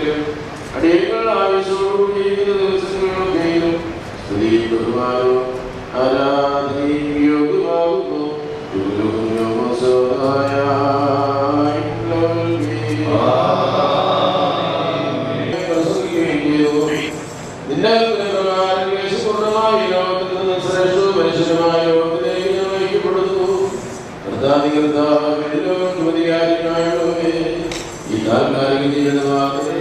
സകലത്തിലും അടിയങ്ങൾ ആവശ്യത്തോടു ജീവിക്കുന്ന ദിവസങ്ങളിലൊക്കെയും സ്തുതിയും ബഹുമാനവും ആരാധനയും യോഗ്യമാകുന്നു. പൂർണ്ണമായി ലോകത്തിൽ നിന്ന് ശ്രേഷ്ഠവും മനുഷ്യനുമായ ലോകത്തിലേക്ക് ഞാൻ നയിക്കപ്പെടുന്നു. കർത്താധികർത്താവിനായുള്ളവേ ഈ താൽക്കാലിക ജീവിതമാകട്ടെ.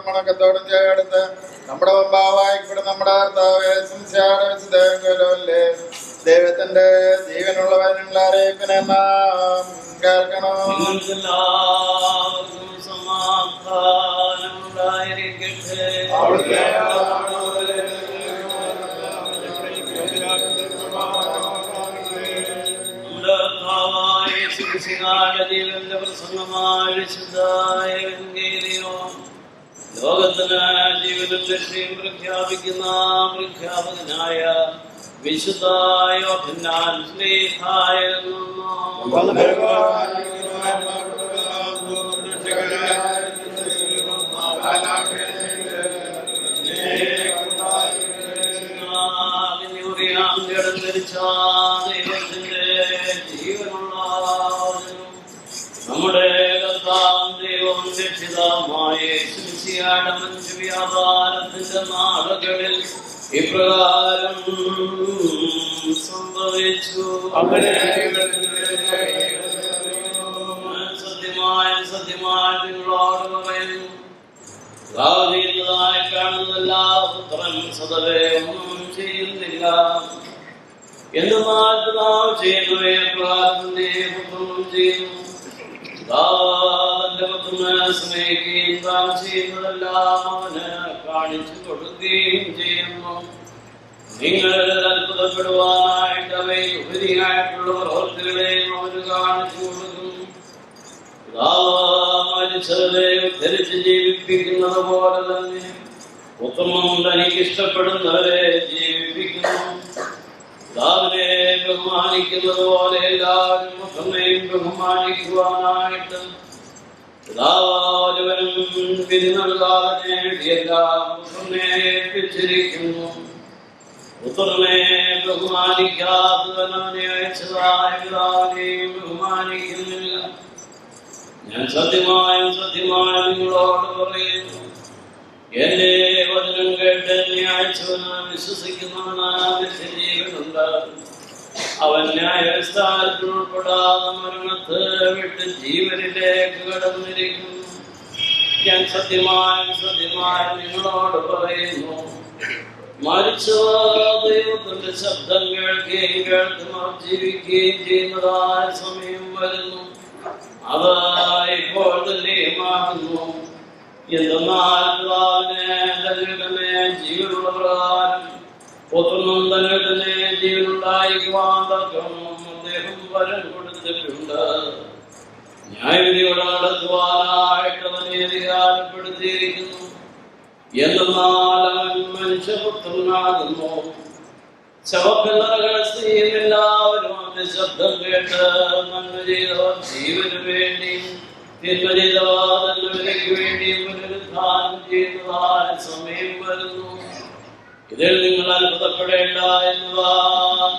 മണക്കത്തോടും ചേർത്ത് നമ്മുടെ മുമ്പാവായിക്കൂടെ നമ്മുടെ ദൈവത്തിന്റെ ജീവനുള്ളവനുള്ള അറിയിപ്പിനെ നാം കേൾക്കണം. ജീവന്റെ പ്രസംഗമായ ലോകത്തിന് ജീവനും രക്ഷയും പ്രഖ്യാപിക്കുന്ന പ്രഖ്യാപകനായ വിശുദ്ധ യോഹന്നാൻ സ്നേഹായിരുന്നു. ദൈവത്തിന്റെ ജീവനുള്ള നമ്മുടെ ദൈവം രക്ഷിതമായ മനുഷ്യ വ്യാപാരത്തിന്റെ നാളുകളിൽ ഇപ്രകാരം സംഭവിച്ചു. സത്യമായ നിങ്ങളോട് പറയുന്നു, ചെയ്യുന്നതായി കാണുന്നല്ല, പുത്രൻ സദവേ ഒന്നും ചെയ്യുന്നില്ല. എന്നാൽ പിതാവ് ചെയ്യുന്നവയെ പ്രകാരം പുത്രനും ചെയ്യുന്നു. തന്റെ പുത്രനെ സ്നേഹിക്കുകയും താൻ ചെയ്യുന്നതെല്ലാം അവന് കാണിച്ചു കൊടുക്കുകയും ചെയ്യുന്നു. നിങ്ങൾ അത്ഭുതപ്പെടുവാനായിട്ട് അവയിൽ ഉപരിയായിട്ടുള്ള പ്രവൃത്തികളെയും അവന് കാണിച്ചു കൊടുക്കുന്നു. മരിച്ചവരെ ഉദ്ധരിച്ച് ജീവിപ്പിക്കുന്നത് പോലെ തന്നെ പുത്രനും തനിക്ക് ഇഷ്ടപ്പെടുന്നവരെ ജീവിപ്പിക്കുന്നു. പിതാവിനെ ബഹുമാനിക്കുന്നത് പോലെ എല്ലാവരും പുത്രനെയും ബഹുമാനിക്കുവാനായിട്ട് പിതാവനും വിധി നൽകാതെ നേടിയെല്ലാം പുത്രനെ ഏൽപ്പിച്ചിരിക്കുന്നു. പുത്രനെ ബഹുമാനിക്കാത്തവനെ അയച്ചതായ പിതാവിനെയും ബഹുമാനിക്കുന്നില്ല. ഞാൻ സത്യമായും നിങ്ങളോട് പറയുന്നു, എന്റെ വചനം കേട്ട് എന്നെ അയച്ചവന് വിശ്വസിക്കുന്നവന് നിത്യജീവനുണ്ട്. അവൻ ന്യായസ്ഥാനത്തിൽ ഉൾപ്പെടാതെ മരണത്തെ വിട്ട് ജീവനിലേക്ക് കടന്നിരിക്കുന്നു. ഞാൻ സത്യമായും നിങ്ങളോട് പറയുന്നു, മരിച്ചവർ ദൈവത്തിന്റെ ശബ്ദം കേൾക്കുകയും കേൾക്കുന്നവർ ജീവിക്കുകയും ചെയ്യുന്നതായ സമയം വരുന്നു. അത് ഇപ്പോൾ തന്നെയുമാകുന്നു. എന്തെന്നാൽ തന്നെ ജീവനുള്ള പ്രകാരം പുത്രനും തന്നെ തന്നെ ജീവനുണ്ടായിരിക്കുവാൻ അദ്ദേഹം വരം കൊടുത്തിട്ടുണ്ട്. ന്യായവിധിയോടെ നടത്തുവാനായിട്ട് അവനെ അധികാരപ്പെടുത്തിയിരിക്കുന്നു. എന്തെന്നാൽ അവൻ മനുഷ്യപുത്രനാകുന്നു. ശവക്കല്ലറകളെ സ്ത്രീയിൽ എല്ലാവരും അവന്റെ ശബ്ദം കേട്ട് നന്മ ചെയ്തവർ ജീവന് വേണ്ടിയും തിന്മ ചെയ്തവർ നന്മയ്ക്ക് വേണ്ടിയും പുനരുദ്ധാനം ചെയ്യുന്നതായ സമയം വരുന്നു. ഇതിൽ നിങ്ങൾ അത്ഭുതപ്പെടേണ്ട എന്ന്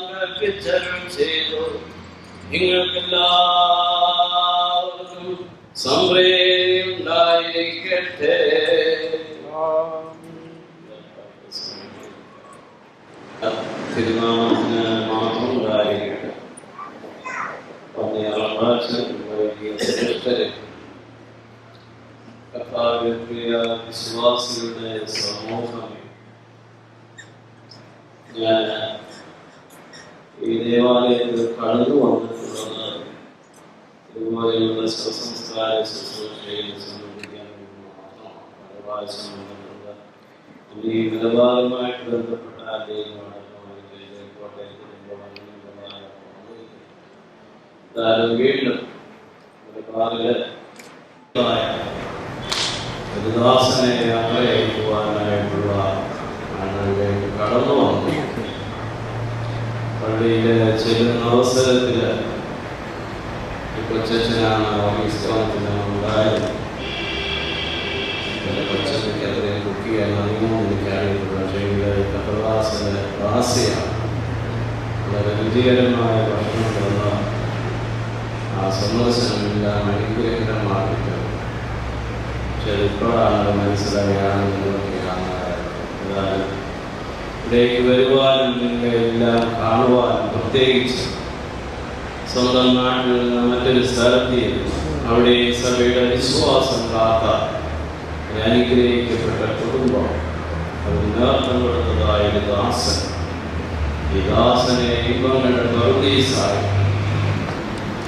കൽപ്പിച്ചരുൾ ചെയ്തു. നിങ്ങൾക്കെല്ലാവർക്കും സംപ്രീതി ഉണ്ടായിരിക്കട്ടെ. തിരുനാമത്തിന് മാത്രം ഉണ്ടായിരിക്കട്ടെ. വിശ്വാസികളുടെ സമൂഹമേ, ഞാൻ ഈ ദേവാലയത്തിൽ കടന്നു വന്നിട്ടുള്ളത് ഇതുപോലെയുള്ള സ്വസംസ്കാര ശുശ്രൂഷയിൽ സംബന്ധിക്കാൻ മാത്രമാണ്. പല പ്രാവശ്യം വന്നിട്ടുള്ള ഈ നിലപാടുമായിട്ട് ബന്ധപ്പെട്ട ആദ്യമാണ് കോട്ടയത്തിൽ വീണ്ടും ഒരു ദാസനെ യാത്രയക്കുവാനായിട്ടുള്ള കടന്നു വന്നു. പള്ളിയിലെ ചെല്ലുന്ന അവസരത്തിൽ കൊച്ചനാണ് ഓഫീസ്ഥാനത്തിന് ഉണ്ടായത്. കൊച്ചനയ്ക്ക് അതിനെ കുക്ക് ചെയ്യാൻ അറിയുമോ എനിക്കറിയില്ല. പക്ഷേ ഇത് കടലാസിന്റെ റാസിയാണ്. വളരെ രുചികരമായ ഭക്ഷണം തന്ന ആ സന്ദർശനമെല്ലാം അനുഗ്രഹമാക്കിയിട്ട്. പക്ഷെ ഇപ്പോഴാണ് മനസ്സിലായാണ് ഇവിടേക്ക് വരുവാനും നിങ്ങളെ എല്ലാം കാണുവാനും, പ്രത്യേകിച്ച് സ്വന്തം നാട്ടിൽ നിന്ന് മറ്റൊരു സ്ഥലത്തിൽ അവിടെ സഭയുടെ വിശ്വാസം കാത്ത അനുഗ്രഹിക്കപ്പെട്ട കുടുംബം, അത് നേർത്തം കൊടുത്തതായ ഒരു ദാസൻ. ഈ ദാസനെ ഇവങ്ങളുടെ പറുദീസായി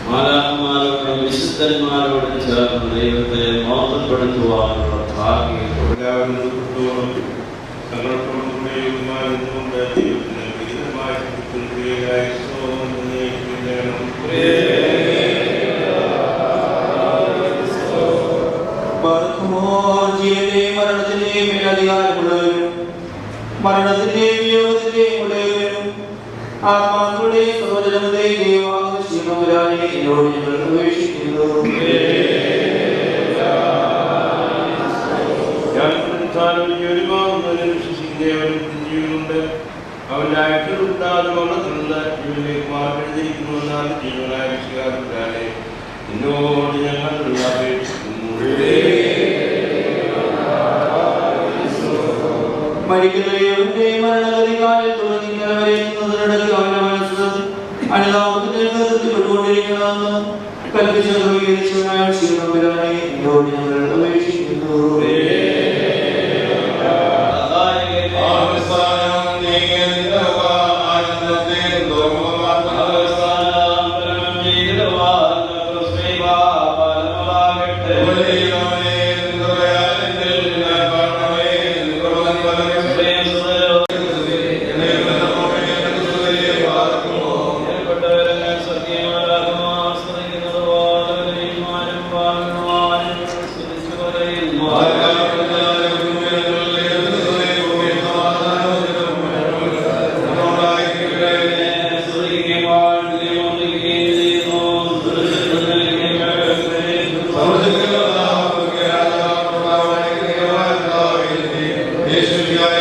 മാലാഖമാരോടും വിശുദ്ധന്മാരോടും ചേർന്ന് ദൈവത്തെ മഹത്വപ്പെടുത്തുവാനുള്ള ഭാഗ്യം മരണത്തിന്റെയും മേലധികാരമുള്ളവരും മരണത്തിന്റെയും വിയോഗത്തിന്റെയും ഉള്ളവരും ആത്മാക്കളുടെയും സർവജനങ്ങളുടെയും ആകർഷിക്കുന്നവരായി എന്നോട് ഞങ്ങൾ അപേക്ഷിക്കുന്നു. അവന്റെ ആഴ്ചകളുണ്ടാതെ വന്നതിലുള്ള ജീവനിലേക്ക് മാറിയിരിക്കുന്നുവെന്നാൽ ജീവനായ വിശ്വാസികളെ എന്നോട് ഞങ്ങൾ അപേക്ഷിക്കുന്നു. മരിക്കുന്നവരുടെ മരണഗതികാലത്തോട് നിങ്ങളവരെ നിന്നതിനിടയ്ക്ക് അവന്റെ മനസ്സ് അനുതാപത്തിന്റെ നിർത്തിപ്പെട്ടുകൊണ്ടിരിക്കണമെന്ന് കൽപ്പിച്ച ക്രമീകരിച്ചവനായ ശ്രീനമ്പരാനെ എന്നോട് ഞങ്ങൾ അപേക്ഷിക്കുന്നു. യേശുവിനായ